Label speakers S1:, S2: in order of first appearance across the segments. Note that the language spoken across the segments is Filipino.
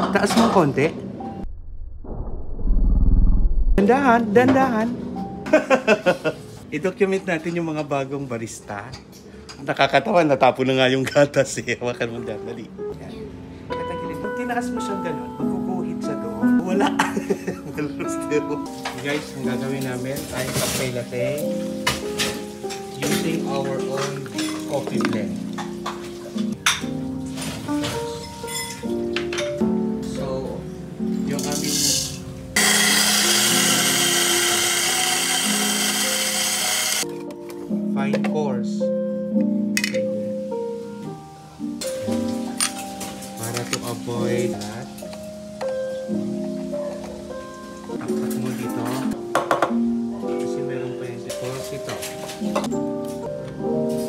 S1: Taas mo konti. Dandahan, dandahan. I-document natin yung mga bagong barista. Nakakatawa, natapon na nga yung gatas eh. Hawakan mo dyan, dali. Yan. Katagilid. Pag tinaas mo siyang ganun, magkukuhit sa doon. Wala. Guys, ang gagawin namin ay cafe latte using our own coffee blend. So, yung aming fine course para to avoid that. Takpat mo dito kasi meron pa yung course ito.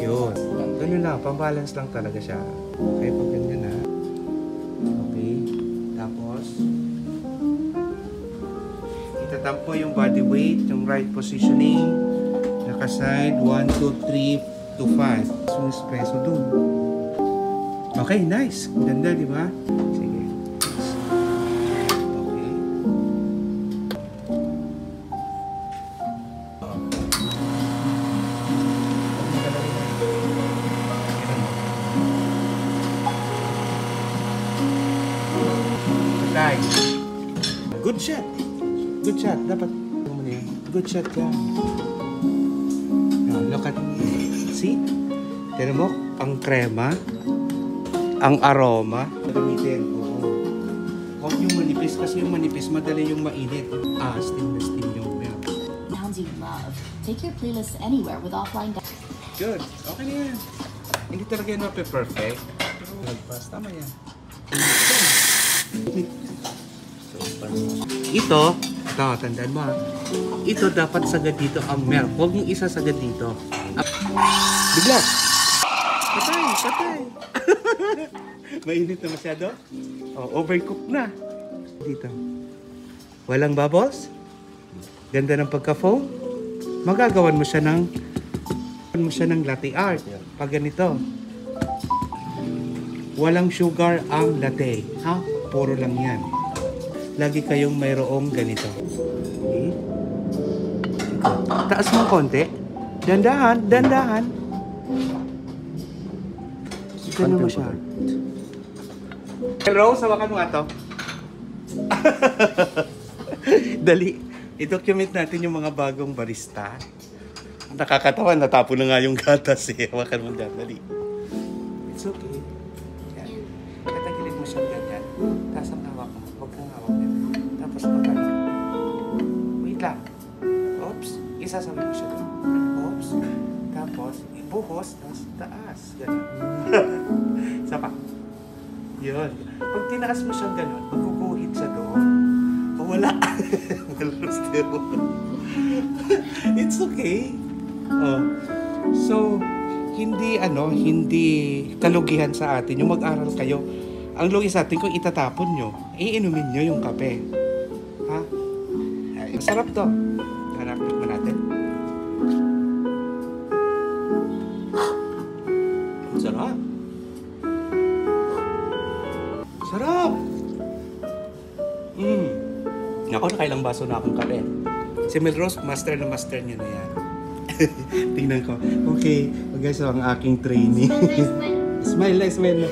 S1: Yun. Ganun lang. Pambalance lang talaga siya. Okay, pag ganyan na. Okay. Tapos itatampo yung body weight, yung right positioning. Naka-side, 1, 2, 3 to 5. So, espresso dun. Okay, nice. Ganda, di ba? Sige. Okay. Nice. Good shot. Good shot. Dapat. Good shot yan. Look at, see? Tignan mo, ang krema, ang aroma. Gamitin, oo. Huwag yung manipis kasi yung manipis, madali yung mainit. Steam na steam yung milk.
S2: Sounds you love. Take your playlist anywhere with offline.
S1: Good. Okay na yan. Hindi talaga yun perfect. Nagpas, tama yan. Ito, tandaan mo ha. Ito dapat sagad dito ang milk. Huwag mong isa sagad dito. Bigla! Patay! Mainit na masyado? Overcooked na. Dito. Walang bubbles? Ganda ng pagka-foam? Magagawan mo siya ng latte art. Pag ganito. Walang sugar ang latte. Ha? Puro lang yan. Lagi kayong mayroong ganito. Okay? Taas mo konti. Dandahan, dandahan. Ganun mo siya. Hello, sawakan mo nga to. Dali. I-document natin yung mga bagong barista. Nakakatawa, natapon na nga yung gatas eh. Hawakan mo dyan, dali. It's okay. Yan. Katagilid mo siyang ganyan. Tapos ang hawak mo. Huwag kang hawak yan. Tapos magkano. Wait lang. Oops. Isasabi mo siya doon. Oops. Tapos, ibuhos. Tapos taas. Ganun. Sapa. Yun. Pag tinaas mo siyang ganun, magkukuhit sa doon. Wala. It's okay. So, hindi kalugihan sa atin yung mag-aral kayo. Ang lugi sa atin kung itatapon nyo, iinumin nyo yung kape. Ha? Ay, masarap to. Hanapin mo natin. Sarap. Sarap. Ako, nakailang baso na akong kape. Si Melrose, master na master niya na yan. Tingnan ko. Okay. Guys, so ang aking trainee. Smile na.